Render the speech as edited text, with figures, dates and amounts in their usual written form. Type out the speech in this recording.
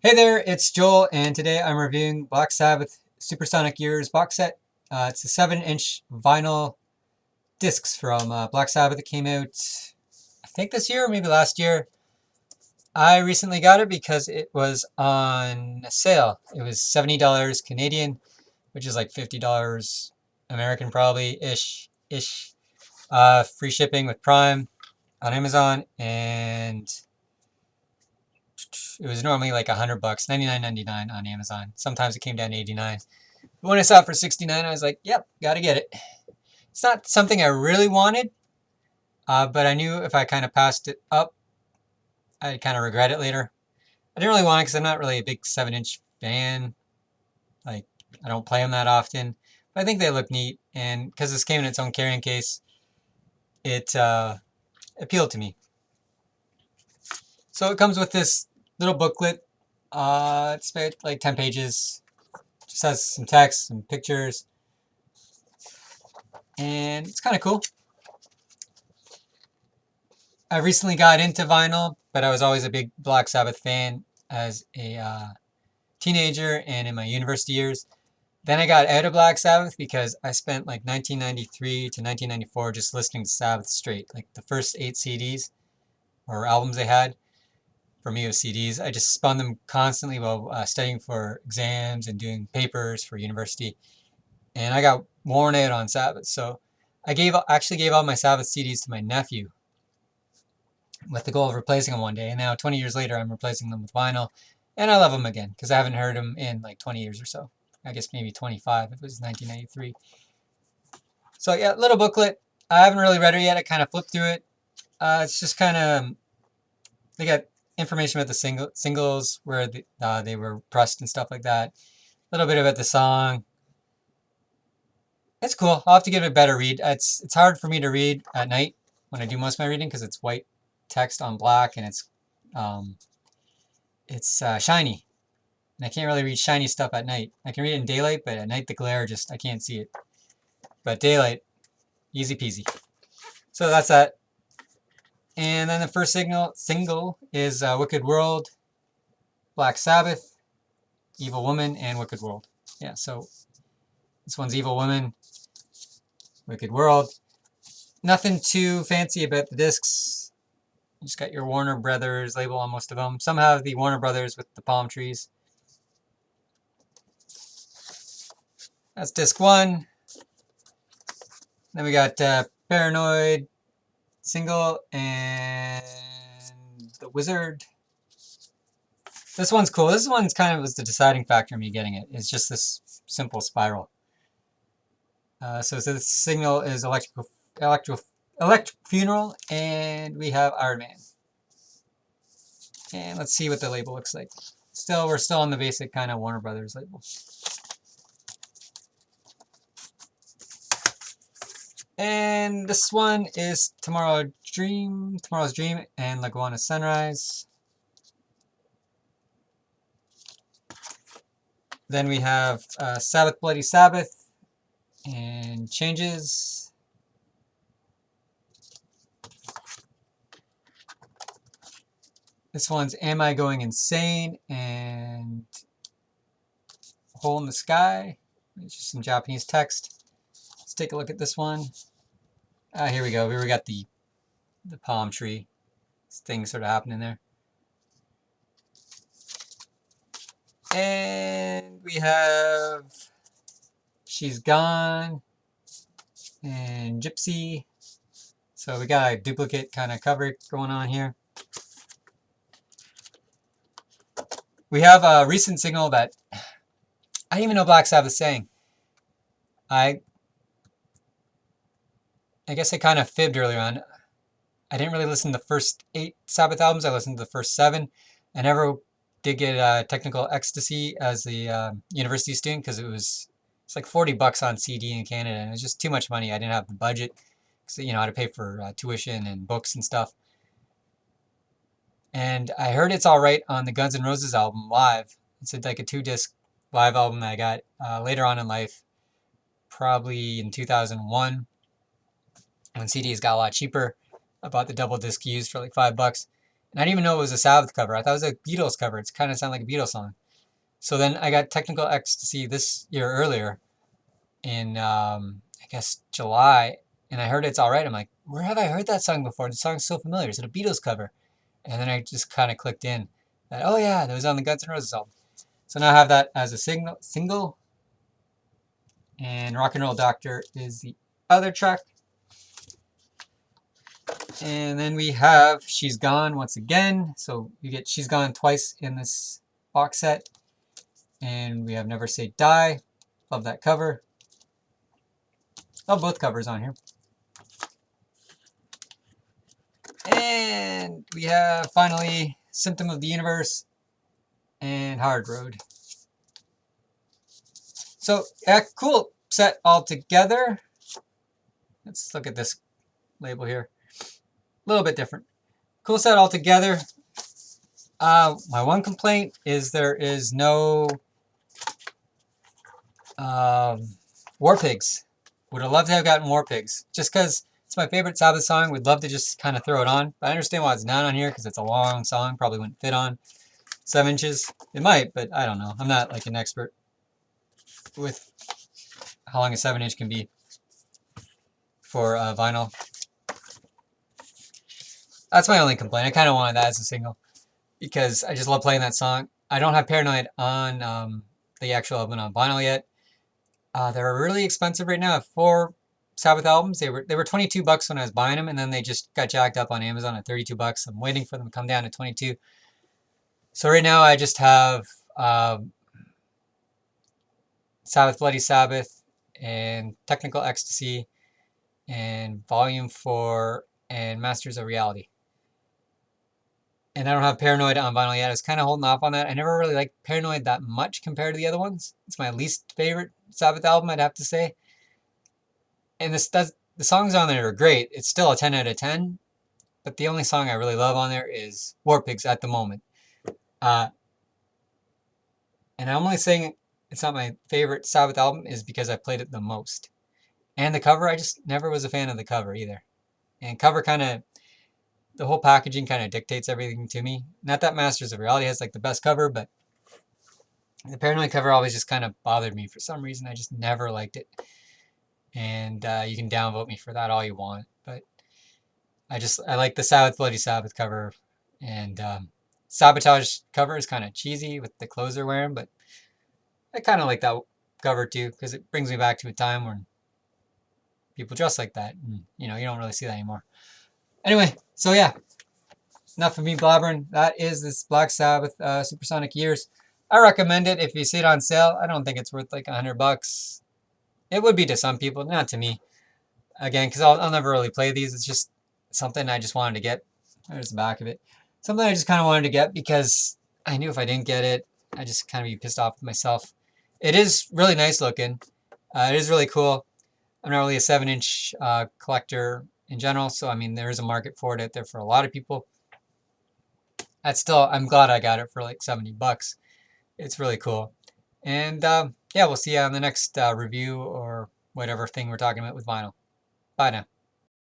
Hey there, it's Joel, and today I'm reviewing Black Sabbath Supersonic Years box set. It's a 7-inch vinyl discs from Black Sabbath that came out, I think this year or maybe last year. I recently got it because it was on sale. It was $70 Canadian, which is like $50 American probably, ish. Free shipping with Prime on Amazon, and it was normally like $100, 99.99 on Amazon. Sometimes it came down to 89. But when I saw it for 69, I was like, yep, gotta get it. It's not something I really wanted, but I knew if I kind of passed it up, I'd kind of regret it later. I didn't really want it because I'm not really a big 7-inch fan. Like, I don't play them that often. But I think they look neat, and because this came in its own carrying case, it appealed to me. So it comes with this little booklet. It's about like 10 pages. Just has some text, some pictures, and it's kind of cool. I recently got into vinyl, but I was always a big Black Sabbath fan as a teenager and in my university years. Then I got out of Black Sabbath because I spent like 1993 to 1994 just listening to Sabbath straight. Like the first 8 CDs or albums they had, for me it was CDs. I just spun them constantly while studying for exams and doing papers for university. And I got worn out on Sabbath. So I actually gave all my Sabbath CDs to my nephew with the goal of replacing them one day. And now 20 years later, I'm replacing them with vinyl. And I love them again because I haven't heard them in like 20 years or so. I guess maybe 25 if it was 1993. So yeah, little booklet. I haven't really read it yet. I kind of flipped through it. It's just kind of, they got information about the singles where they were pressed and stuff like that. A little bit about the song. It's cool. I'll have to give it a better read. It's hard for me to read at night when I do most of my reading because it's white text on black and um, it's shiny. And I can't really read shiny stuff at night. I can read it in daylight, but at night the glare I can't see it. But daylight, easy peasy. So that's that. And then the first single is Wicked World, Black Sabbath, Evil Woman, and Wicked World. Yeah, so this one's Evil Woman, Wicked World. Nothing too fancy about the discs. You just got your Warner Brothers label on most of them. Some have the Warner Brothers with the palm trees. That's disc one. Then we got Paranoid single and The Wizard. This one's cool. This one's kind of was the deciding factor in me getting it. It's just this simple spiral. So this single is Electric Funeral, and we have Iron Man. And let's see what the label looks like. We're still on the basic kind of Warner Brothers label. And this one is Tomorrow's Dream, and Laguana Sunrise. Then we have Sabbath Bloody Sabbath and Changes. This one's Am I Going Insane and Hole in the Sky. It's just some Japanese text. Let's take a look at this one. Here we go. Here we got the palm tree. This thing sort of happening there. And we have She's Gone and Gypsy. So we got a duplicate kind of cover going on here. We have a recent single that I didn't even know Black Sabbath sang. I guess I kind of fibbed earlier on. I didn't really listen to the first 8 Sabbath albums. I listened to the first 7. I never did get Technical Ecstasy as the university student because it's like $40 on CD in Canada, and it was just too much money. I didn't have the budget because I had to pay for tuition and books and stuff. And I heard It's Alright on the Guns N' Roses album live. It's like a 2-disc live album that I got later on in life, probably in 2001, when CDs got a lot cheaper. I bought the double disc used for like $5. And I didn't even know it was a Sabbath cover. I thought it was a Beatles cover. It's kind of sounded like a Beatles song. So then I got Technical Ecstasy this year earlier in, I guess, July. And I heard It's Alright. I'm like, where have I heard that song before? The song's so familiar. Is it a Beatles cover? And then I just kind of clicked in that, oh yeah, that was on the Guns N' Roses album. So now I have that as a single. And Rock and Roll Doctor is the other track. And then we have She's Gone once again. So you get She's Gone twice in this box set. And we have Never Say Die. Love that cover. Love both covers on here. And we have finally Symptom of the Universe and Hard Road. So, yeah, cool set all together. Let's look at this label here. A little bit different. Cool set all together. My one complaint is there is no War Pigs. Would have loved to have gotten War Pigs. Just because it's my favorite Sabbath song. Would love to just kind of throw it on. But I understand why it's not on here because it's a long song. Probably wouldn't fit on 7 inches. It might, but I don't know. I'm not like an expert with how long a 7-inch can be for vinyl. That's my only complaint. I kind of wanted that as a single because I just love playing that song. I don't have Paranoid on the actual album on vinyl yet. They're really expensive right now. 4 Sabbath albums. They were $22 when I was buying them, and then they just got jacked up on Amazon at $32. I'm waiting for them to come down to 22. So right now I just have Sabbath, Bloody Sabbath, and Technical Ecstasy, and Volume 4, and Masters of Reality. And I don't have Paranoid on vinyl yet. I was kind of holding off on that. I never really liked Paranoid that much compared to the other ones. It's my least favorite Sabbath album, I'd have to say. And the songs on there are great. It's still a 10 out of 10. But the only song I really love on there is War Pigs at the moment. And I'm only saying it's not my favorite Sabbath album is because I played it the most. And the cover, I just never was a fan of the cover either. And cover kind of, the whole packaging kind of dictates everything to me. Not that Masters of Reality has like the best cover, but the Paranoid cover always just kind of bothered me for some reason. I just never liked it. And you can downvote me for that all you want. But I like the Sabbath, Bloody Sabbath cover. And Sabotage cover is kind of cheesy with the clothes they're wearing, but I kind of like that cover too because it brings me back to a time when people dress like that. And, you don't really see that anymore. Anyway, so yeah, enough of me blabbering. That is this Black Sabbath Supersonic Years. I recommend it if you see it on sale. I don't think it's worth like $100. It would be to some people, not to me. Again, because I'll never really play these. It's just something I just wanted to get. There's the back of it. Something I just kind of wanted to get because I knew if I didn't get it, I'd just kind of be pissed off with myself. It is really nice looking. It is really cool. I'm not really a 7-inch collector in general, so I mean there is a market for it out there for a lot of people. I'm glad I got it for like $70. It's really cool. And yeah, we'll see you on the next review or whatever thing we're talking about with vinyl. Bye now.